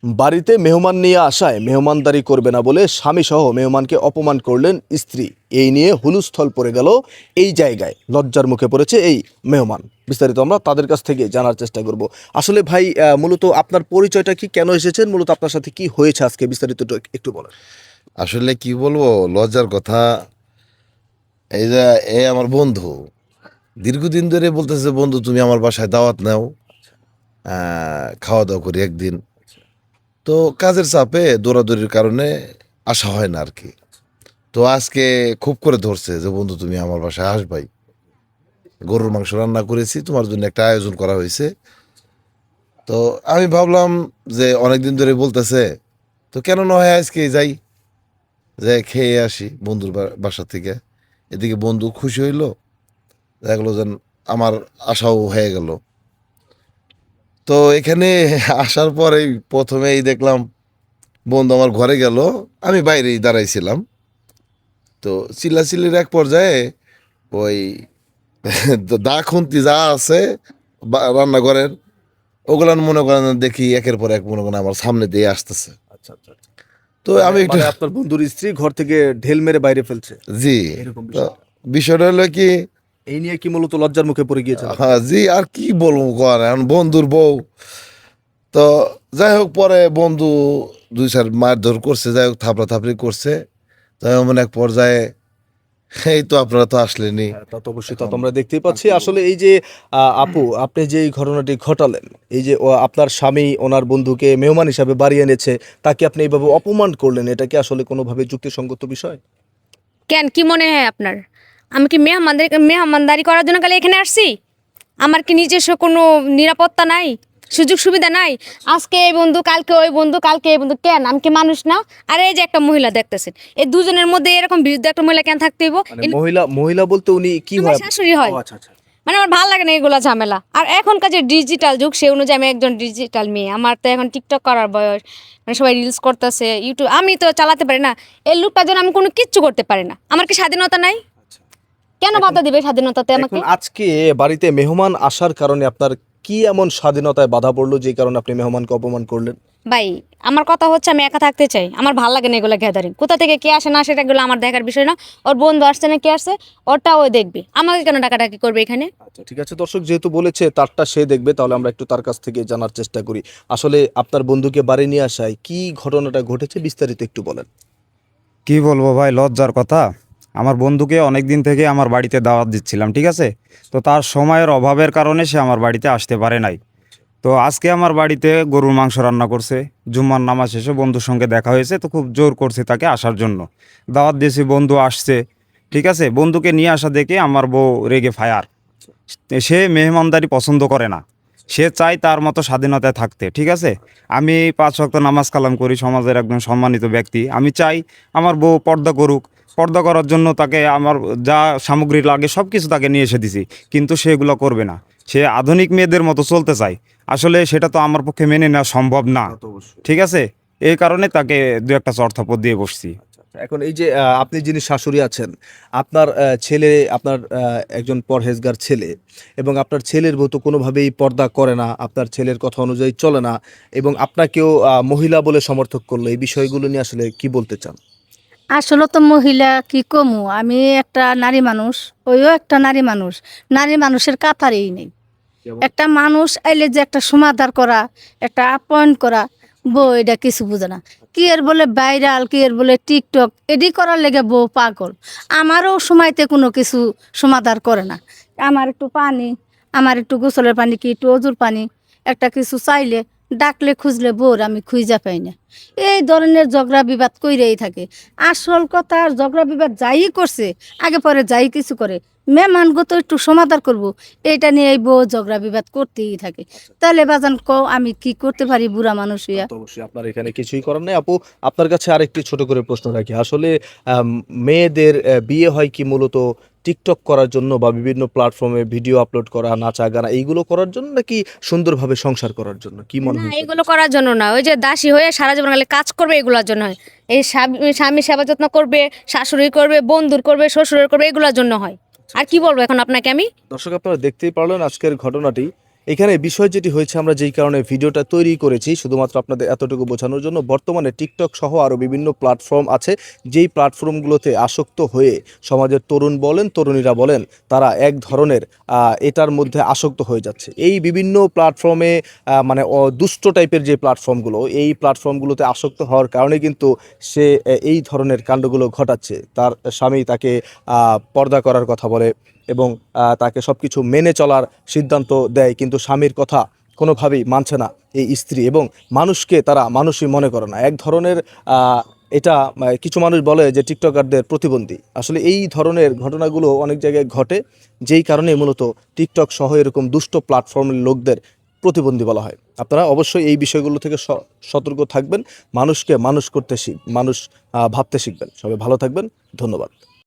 বাড়িতে মেহমান নিয়ে আসায় মেহমানদারি করবে না বলে স্বামীসহ মেহমানকে অপমান করলেন স্ত্রী। এই নিয়ে হুলুস্থল পড়ে গেল এই জায়গায়। লজ্জার মুখে পড়েছে এই মেহমান। বিস্তারিত আমরা তাদের কাছ থেকে জানার চেষ্টা করব। আসলে ভাই, মূলত আপনার পরিচয়টা কি, কেন এসেছেন, মূলত আপনার সাথে কি হয়েছে আজকে, বিস্তারিত একটু বলেন। আসলে কি বলবো, লজ্জার কথা। এই যে আমার বন্ধু দীর্ঘদিন ধরে বলতেছে, বন্ধু তুমি আমার বাসায় দাওয়াত নাও, খাওয়া দাওয়া করি একদিন। তো কাজের চাপে দৌড়াদৌড়ির কারণে আসা হয় না আর কি। তো আজকে খুব করে ধরছে যে বন্ধু তুমি আমার বাসায় আসবাই, গরুর মাংস রান্না করেছি, তোমার জন্য একটা আয়োজন করা হয়েছে। তো আমি ভাবলাম যে অনেকদিন ধরে বলতেছে, তো কেন না হয় আজকে যাই, যে খেয়ে আসি বন্ধুর বাসা থেকে। এদিকে বন্ধু খুশি হইলো, দেখলো যেন আমার আশাও হয়ে গেল। তো এখানে আসার পরেই প্রথমেই দেখলাম বন্ধু আমার ঘরে গেল, আমি বাইরেই দাঁড়াইছিলাম। তো চিল্লাচিল্লির এক পর্যায়ে ওই দা খুন্তি যা আছে রান্নাঘরের, ওগুলান মনে করেন দেখি একের পর এক মনে করেন আমার সামনে দিয়ে আসতেছে। আচ্ছা আচ্ছা আচ্ছা। তো আমি একটু মানে আপনার বন্ধুর স্ত্রী ঘর থেকে ঢেল মেরে বাইরে ফেলছে, জি। এরকম তো বিষয়টা। বিষয়টা হলো কি, এই নিয়ে কি মূলত লজ্জার মুখে পড়ে গিয়েছেন আপনি? হ্যাঁ জি, আর কি বলবো কর, এখন বন্ধুর বউ। তো যাই হোক, পরে বন্ধু দুই চার মারধর করছে, যাই হোক থাপড়া থাপড়ি করছে। যাই হোক মানে এক পর্যায়ে এই তো আপনারা তো আসলেনি। হ্যাঁ, তা তো অবশ্যই, তা তো এখন আমরা দেখতেই পাচ্ছি। আসলে এই যে আপু, আপনি যে এই ঘটনাটি ঘটালেন, এই যে আপনার স্বামী ওনার বন্ধুকে মেহমান হিসাবে বাড়ি এনেছে, তাকে আপনি এইভাবে অপমান করলেন, এটা কি আসলে কোনোভাবে যুক্তিসঙ্গত বিষয়? কেন, কি মনে হয় আপনার? আমি কি মেহমানদারি করার জন্য খালি এখানে আসছি? আমার কি নিজস্ব কোনো নিরাপত্তা নাই, সুযোগ সুবিধা নাই? আজকে এই বন্ধু, কালকে ওই বন্ধু, কালকে এই বন্ধু, কেন আমি কি মানুষ না? আর এই যে একটা মহিলা দেখতেছেন, এই দুজনের মধ্যে এরকম বিরুদ্ধে একটা মহিলা কেন থাকতে হইব? মানে মহিলা মহিলা বলতে উনি কি আমার হয়? শাশুড়ি হয়। ও আচ্ছা আচ্ছা। মানে আমার ভালো লাগে না এগুলা ঝামেলা। আর এখনকার যে ডিজিটাল যুগ, সে অনুযায়ী আমি একজন ডিজিটাল মেয়ে। আমার তো এখন টিকটক করার বয়স, মানে সবাই রিলস করতেছে, ইউটিউব আমি তো চালাতে পারি না। এই লোকটার জন্য আমি কোনো কিচ্ছু করতে পারি না। আমার কি স্বাধীনতা নাই? কেন বাধা দিবে স্বাধীনতাতে আমাকে? এখন আজকে বাড়িতে মেহমান আসার কারণে আপনার কি এমন স্বাধীনতায় বাধা পড়লো যে কারণে আপনি মেহমানকে অপমান করলেন? ভাই, আমার কথা হচ্ছে আমি একা থাকতে চাই। আমার ভালো লাগে না এগুলো গ্যাদারিং। কোথা থেকে কে আসে না সেটা এগুলো আমার দেখার বিষয় না। ওর বন্ধু আসছে না কে আসছে, ওটা ও দেখবে। আমাকে কেন ডাকাডাকি করবে এখানে? আচ্ছা ঠিক আছে, দর্শক যেহেতু বলেছে তারটা সে দেখবে, তাহলে আমরা একটু তার কাছ থেকে জানার চেষ্টা করি। আসলে আপনার বন্ধুকে বাড়ি নিয়ে আসায় কি ঘটনাটা ঘটেছে, বিস্তারিত একটু বলেন। কি বলবো ভাই, লজ্জার কথা। আমার বন্ধুকে অনেক দিন থেকে আমার বাড়িতে দাওয়াত দিচ্ছিলাম, ঠিক আছে। তো তার সময়ের অভাবের কারণে সে আমার বাড়িতে আসতে পারে নাই। তো আজকে আমার বাড়িতে গরুর মাংস রান্না করছে। জুম্মার নামাজ শেষে বন্ধুর সঙ্গে দেখা হয়েছে, তো খুব জোর করছে তাকে আসার জন্য। দাওয়াত দিয়েছি, বন্ধু আসছে, ঠিক আছে। বন্ধুকে নিয়ে আসা দেখে আমার বউ রেগে ফায়ার। সে মেহমানদারি পছন্দ করে না, সে চায় তার মতো স্বাধীনতায় থাকতে, ঠিক আছে। আমি 5 ওয়াক্ত নামাজ কালাম করি, সমাজের একজন সম্মানিত ব্যক্তি। আমি চাই আমার বউ পর্দা করুক। পর্দা করার জন্য তাকে আমার যা সামগ্রী লাগে সব কিছু তাকে নিয়ে এসে দিছি, কিন্তু সে এগুলো করবে না। সে আধুনিক মেয়েদের মতো চলতে চায়। আসলে সেটা তো আমার পক্ষে মেনে নেওয়া সম্ভব না, তা তো অবশ্যই। ঠিক আছে। এই কারণে তাকে দু একটা চড়থাপ্পড় দিয়ে বসছি। আচ্ছা, এখন এই যে আপনি যিনি শাশুড়ি আছেন, আপনার ছেলে, আপনার একজন পরহেজগার ছেলে, এবং আপনার ছেলের বউ তো কোনোভাবেই পর্দা করে না, আপনার ছেলের কথা অনুযায়ী চলে না, এবং আপনাকেও মহিলা বলে সমর্থক করলো, এই বিষয়গুলো নিয়ে আসলে কি বলতে চান? আসলে তো মহিলা কি কমু, আমি একটা নারী মানুষ, ওইও একটা নারী মানুষ। নারী মানুষের কাতারেই নেই। যেমন? একটা মানুষ আইলে যে একটা সমাধান করা, একটা আপ্যায়ন করা, বউ এটা কিছু বুঝে না। কি এর বলে ভাইরাল, কি এর বলে টিকটক, এডি করার লেগে বউ পাগল। আমারও সময়তে কোনো কিছু সমাধান করে না। আমার একটু পানি, আমার একটু গোসলের পানি, কি একটু অজুর পানি, একটা কিছু চাইলে ডাকলে খুঁজলে বউর আমি খুঁজা পাই না। এই ধরনের ঝগড়া বিবাদ কইরেই থাকে। আসল কথা, ঝগড়া বিবাদ যাই করছে, আগে পরে যাই কিছু করে, মেহমানগত একটু সমাধান করব, এটা নিয়ে এই বউ ঝগড়া বিবাদ করতেই থাকে। তাহলে বাজান কও আমি কি করতে পারি বুড়া মানুষ হইয়া? তো অবশ্যই আপনার এখানে কিছুই করার নেই আপু। আপনার কাছে আরেকটি ছোট করে প্রশ্ন রাখি। আসলে মেয়েদের বিয়ে হয় কি মূলত টিকটক করার জন্য, বা বিভিন্ন প্ল্যাটফর্মে ভিডিও আপলোড করা, নাচা গানা এইগুলো করার জন্য, নাকি সুন্দরভাবে সংসার করার জন্য? কি মনে না, হয়? এগুলো করার জন্য না। ওই যে দাসী হয়ে সারা জীবন খালি কাজ করবে, এগুলোর জন্য হয়। এই স্বামী সেবা যত্ন করবে, শাশুড়ি করবে, বন্ধুর করবে, শ্বশুরের করবে, এগুলোর জন্য হয়। আর কি বলবো এখন আপনাকে আমি? দর্শক আপনারা দেখতেই পারলেন আজকের ঘটনাটি। এখানে বিষয় যেটি হয়েছে, আমরা যেই কারণে ভিডিওটা তৈরি করেছি শুধুমাত্র আপনাদের এতটুকু বোঝানোর জন্য, বর্তমানে টিকটক সহ আরও বিভিন্ন প্ল্যাটফর্ম আছে, যেই প্ল্যাটফর্মগুলোতে আসক্ত হয়ে সমাজের তরুণ বলেন তরুণীরা বলেন তারা এক ধরনের এটার মধ্যে আসক্ত হয়ে যাচ্ছে। এই বিভিন্ন প্ল্যাটফর্মে মানে দুষ্ট টাইপের যে প্ল্যাটফর্মগুলো, এই প্ল্যাটফর্মগুলোতে আসক্ত হওয়ার কারণে কিন্তু সে এই ধরনের কাণ্ডগুলো ঘটাচ্ছে। তার স্বামী তাকে পর্দা করার কথা বলে এবং তাকে সব কিছু মেনে চলার সিদ্ধান্ত দেয়, কিন্তু স্বামীর কথা কোনোভাবেই মানছে না এই স্ত্রী, এবং মানুষকে তারা মানুষই মনে করে না। এক ধরনের এটা কিছু মানুষ বলে যে টিকটকারদের প্রতিবন্ধী। আসলে এই ধরনের ঘটনাগুলো অনেক জায়গায় ঘটে, যেই কারণে মূলত টিকটক সহ এরকম দুষ্ট প্ল্যাটফর্মের লোকদের প্রতিবন্ধী বলা হয়। আপনারা অবশ্যই এই বিষয়গুলো থেকে সতর্ক থাকবেন, মানুষকে মানুষ করতে মানুষ ভাবতে শিখবেন। সবাই ভালো থাকবেন, ধন্যবাদ।